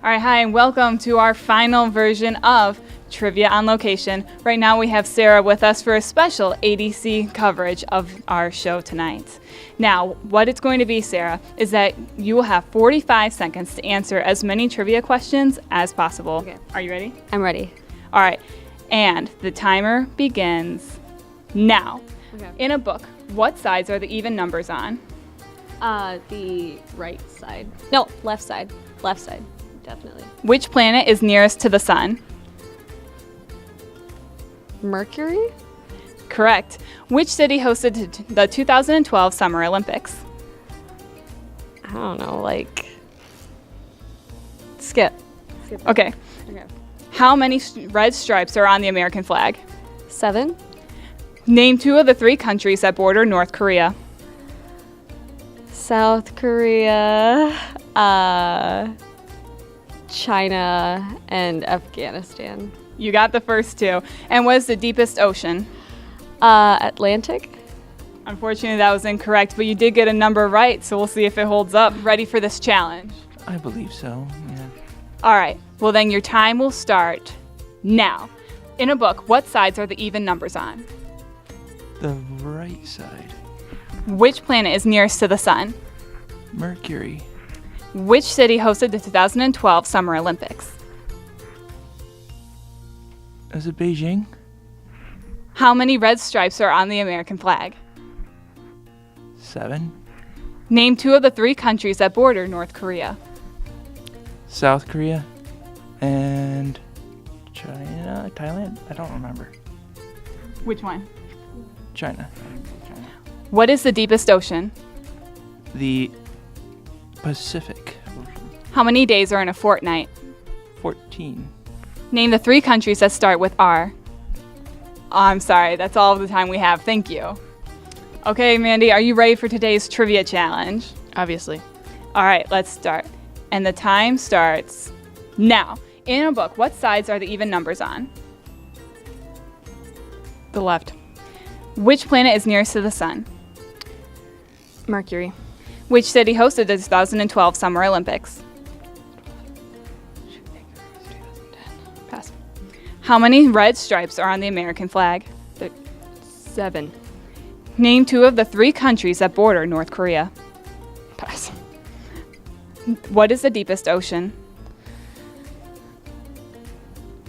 All right, hi, and welcome to our final version of Trivia on Location. Right now we have Sarah with us for a special ADC coverage of our show tonight. Now, what it's going to be, Sarah, is that you will have 45 seconds to answer as many trivia questions as possible. Okay. Are you ready? I'm ready. All right, and the timer begins now. Okay. In a book, what sides are the even numbers on? The right side. No, left side. Left side, definitely. Which planet is nearest to the sun? Mercury? Correct. Which city hosted the 2012 Summer Olympics? I don't know, like... Skip. Okay. Okay. How many red stripes are on the American flag? 7? Name 2 of the 3 countries that border North Korea. South Korea, China, and Afghanistan. You got the first 2. And what is the deepest ocean? Atlantic? Unfortunately, that was incorrect, but you did get a number right, so we'll see if it holds up. Ready for this challenge? I believe so, yeah. All right. Well, then your time will start now. In a book, what sides are the even numbers on? The right side. Which planet is nearest to the sun? Mercury. Which city hosted the 2012 Summer Olympics? Is it Beijing? How many red stripes are on the American flag? 7. Name 2 of the 3 countries that border North Korea. South Korea and China, Thailand? I don't remember. Which one? China. What is the deepest ocean? The Pacific Ocean. How many days are in a fortnight? 14. Name the 3 countries that start with R. Oh, I'm sorry, that's all of the time we have. Thank you. Okay, Mandy, are you ready for today's trivia challenge? Obviously. All right, let's start. And the time starts now. In a book, what sides are the even numbers on? The left. Which planet is nearest to the sun? Mercury. Which city hosted the 2012 Summer Olympics? Pass. How many red stripes are on the American flag? 7. Name 2 of the 3 countries that border North Korea. Pass. What is the deepest ocean?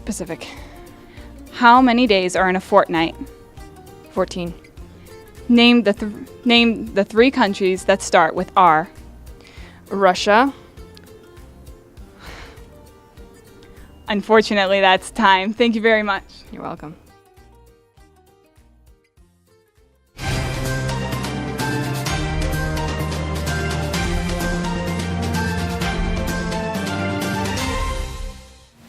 Pacific. How many days are in a fortnight? 14. Name the 3 countries that start with R. Russia. Unfortunately, that's time. Thank you very much. You're welcome.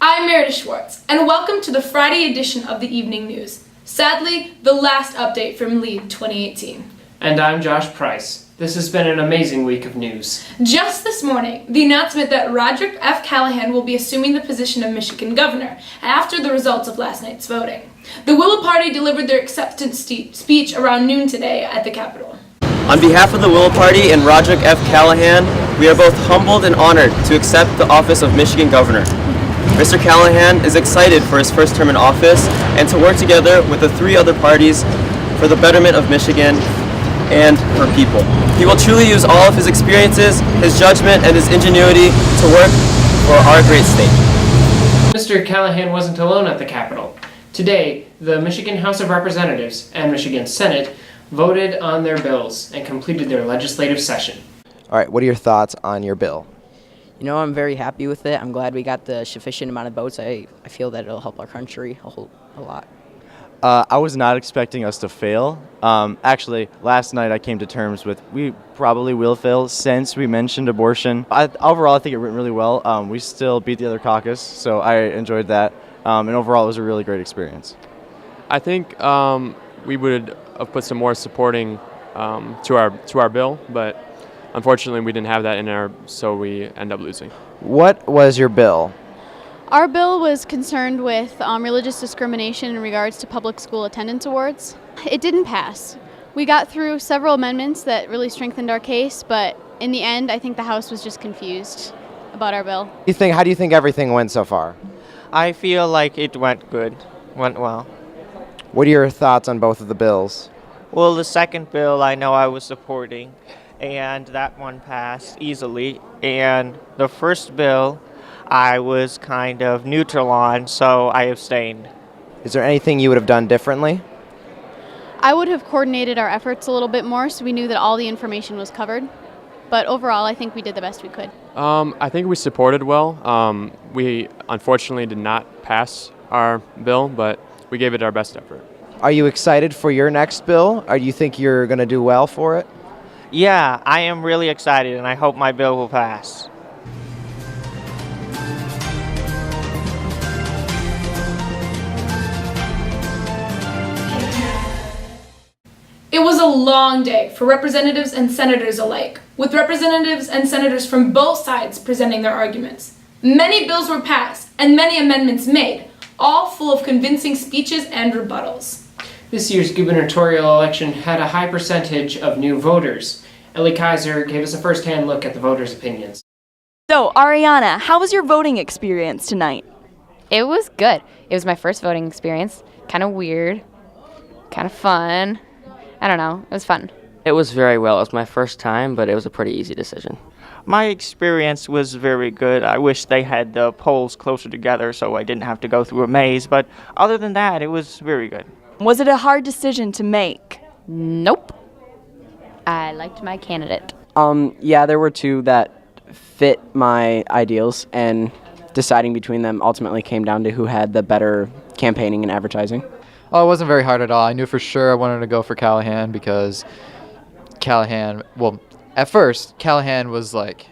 I'm Meredith Schwartz, and welcome to the Friday edition of the Evening News. Sadly, the last update from LEAD 2018. And I'm Josh Price. This has been an amazing week of news. Just this morning, the announcement that Roderick F. Callahan will be assuming the position of Michigan governor after the results of last night's voting. The Willow Party delivered their acceptance speech around noon today at the Capitol. On behalf of the Willow Party and Roderick F. Callahan, we are both humbled and honored to accept the office of Michigan governor. Mr. Callahan is excited for his first term in office and to work together with the 3 other parties for the betterment of Michigan and her people. He will truly use all of his experiences, his judgment, and his ingenuity to work for our great state. Mr. Callahan wasn't alone at the Capitol. Today, the Michigan House of Representatives and Michigan Senate voted on their bills and completed their legislative session. All right, what are your thoughts on your bill? You know, I'm very happy with it. I'm glad we got the sufficient amount of votes. I feel that it'll help our country a lot. I was not expecting us to fail. Actually, last night I came to terms with we probably will fail since we mentioned abortion. Overall, I think it went really well. We still beat the other caucus, so I enjoyed that. And overall, it was a really great experience. I think we would have put some more supporting to our bill, but unfortunately, we didn't have that in our, so we end up losing. What was your bill? Our bill was concerned with religious discrimination in regards to public school attendance awards. It didn't pass. We got through several amendments that really strengthened our case, but in the end, I think the House was just confused about our bill. How do you think everything went so far? I feel like it went well. What are your thoughts on both of the bills? Well, the second bill I know I was supporting, and that one passed easily. And the first bill I was kind of neutral on, so I abstained. Is there anything you would have done differently? I would have coordinated our efforts a little bit more so we knew that all the information was covered. But overall, I think we did the best we could. I think we supported well. We unfortunately did not pass our bill, but we gave it our best effort. Are you excited for your next bill? Or do you think you're going to do well for it? Yeah, I am really excited, and I hope my bill will pass. It was a long day for representatives and senators alike, with representatives and senators from both sides presenting their arguments. Many bills were passed and many amendments made, all full of convincing speeches and rebuttals. This year's gubernatorial election had a high percentage of new voters. Ellie Kaiser gave us a first-hand look at the voters' opinions. So, Ariana, how was your voting experience tonight? It was good. It was my first voting experience. Kind of weird, kind of fun. I don't know. It was fun. It was very well. It was my first time, but it was a pretty easy decision. My experience was very good. I wish they had the polls closer together so I didn't have to go through a maze, but other than that, it was very good. Was it a hard decision to make? Nope. I liked my candidate. Yeah, there were two that fit my ideals, and deciding between them ultimately came down to who had the better campaigning and advertising. Oh, it wasn't very hard at all. I knew for sure I wanted to go for Callahan because Callahan, well, at first, Callahan was like,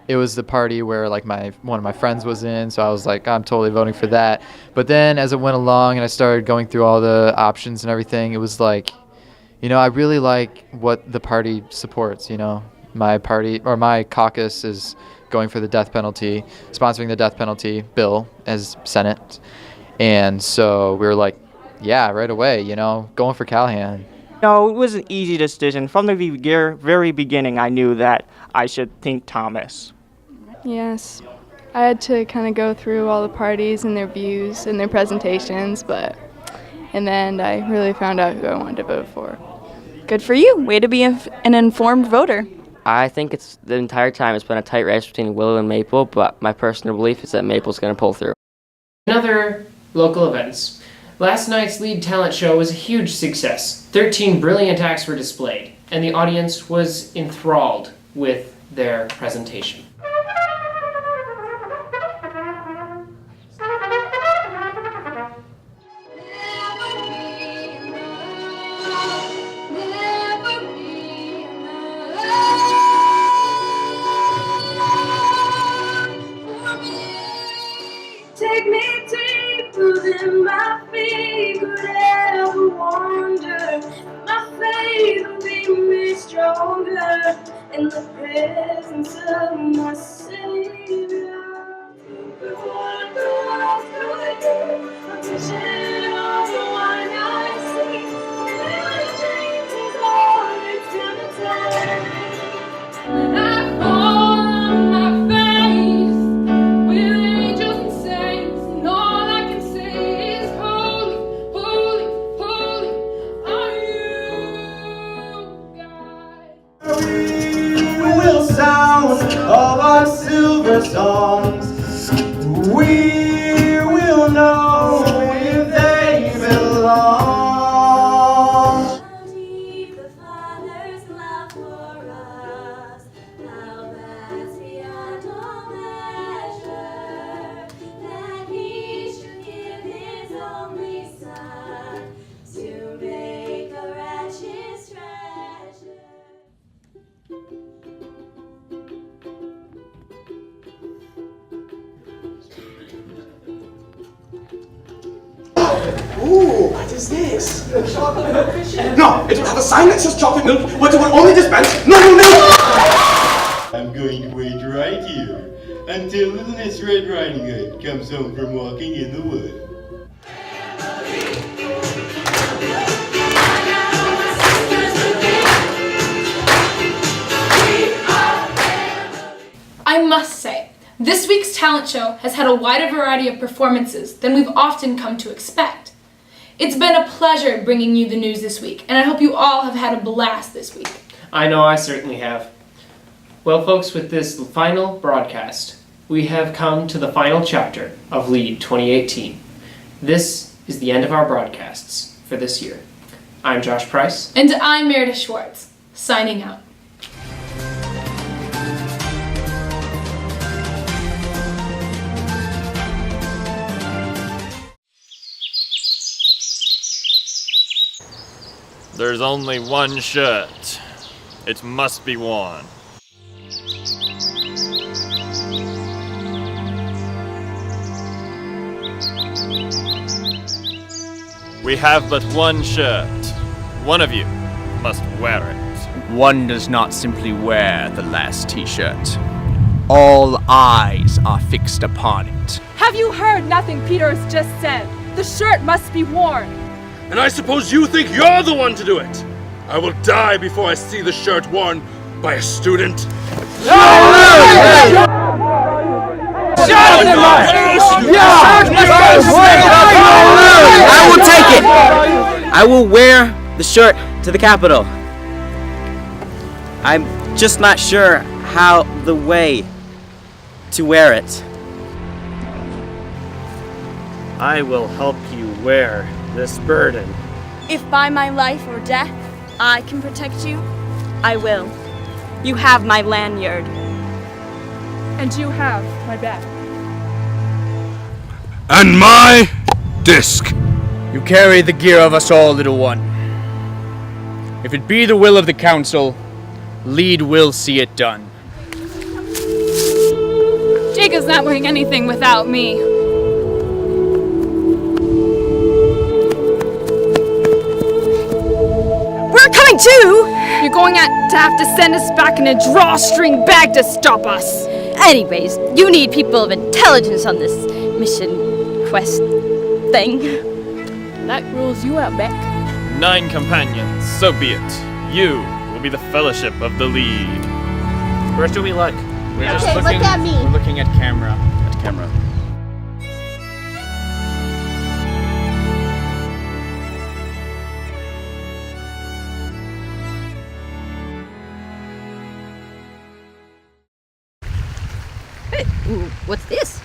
it was the party where like one of my friends was in, so I was like, I'm totally voting for that. But then as it went along and I started going through all the options and everything, it was like, you know, I really like what the party supports, you know. My party, or my caucus, is going for the death penalty, sponsoring the death penalty bill as Senate. And so we were like, yeah, right away, you know, going for Callahan. No, it was an easy decision. From the very beginning, I knew that I should think Thomas. Yes. I had to kind of go through all the parties and their views and their presentations, but in the end, I really found out who I wanted to vote for. Good for you. Way to be an informed voter. I think it's the entire time it's been a tight race between Willow and Maple, but my personal belief is that Maple's going to pull through. Another local events. Last night's lead talent show was a huge success. 13 brilliant acts were displayed, and the audience was enthralled with their presentation. Take me deeper than my feet could ever wander. My faith will be made stronger in the presence of my Savior. What else could do? A vision of the one I see. My dreams is all it's gonna take. I fall on my face with angels and saints, and all I can say is holy, holy, holy are you, God. We will sound of our silver songs. We will know if they belong. The Father's love for us, how vast beyond all measure, that He should give His only Son to make a wretched treasure. Ooh, what is this? Chocolate milk machine? No, it will have a sign that says chocolate milk, but it will only dispense normal milk! I'm going to wait right here until Miss Red Riding Hood comes home from walking in the woods. I must say, This week's talent show has had a wider variety of performances than we've often come to expect. It's been a pleasure bringing you the news this week, and I hope you all have had a blast this week. I know I certainly have. Well, folks, with this final broadcast, we have come to the final chapter of LEAD 2018. This is the end of our broadcasts for this year. I'm Josh Price. And I'm Meredith Schwartz, signing out. There's only one shirt. It must be worn. We have but one shirt. One of you must wear it. One does not simply wear the last t-shirt. All eyes are fixed upon it. Have you heard nothing Peter has just said? The shirt must be worn. And I suppose you think you're the one to do it. I will die before I see the shirt worn by a student. I will take it. I will wear the shirt to the Capitol. I'm just not sure how the way to wear it. I will help you wear this burden. If by my life or death I can protect you, I will. You have my lanyard. And you have my back. And my disc. You carry the gear of us all, little one. If it be the will of the council, LEAD will see it done. Jacob's not wearing anything without me. We're coming too! You're going to have to send us back in a drawstring bag to stop us. Anyways, you need people of intelligence on this mission quest thing. That rules you out, Beck. 9 companions, so be it. You will be the Fellowship of the LEAD. Where should we look? We're Okay, just look looking. at me. We're looking at camera. At camera. Hey, what's this?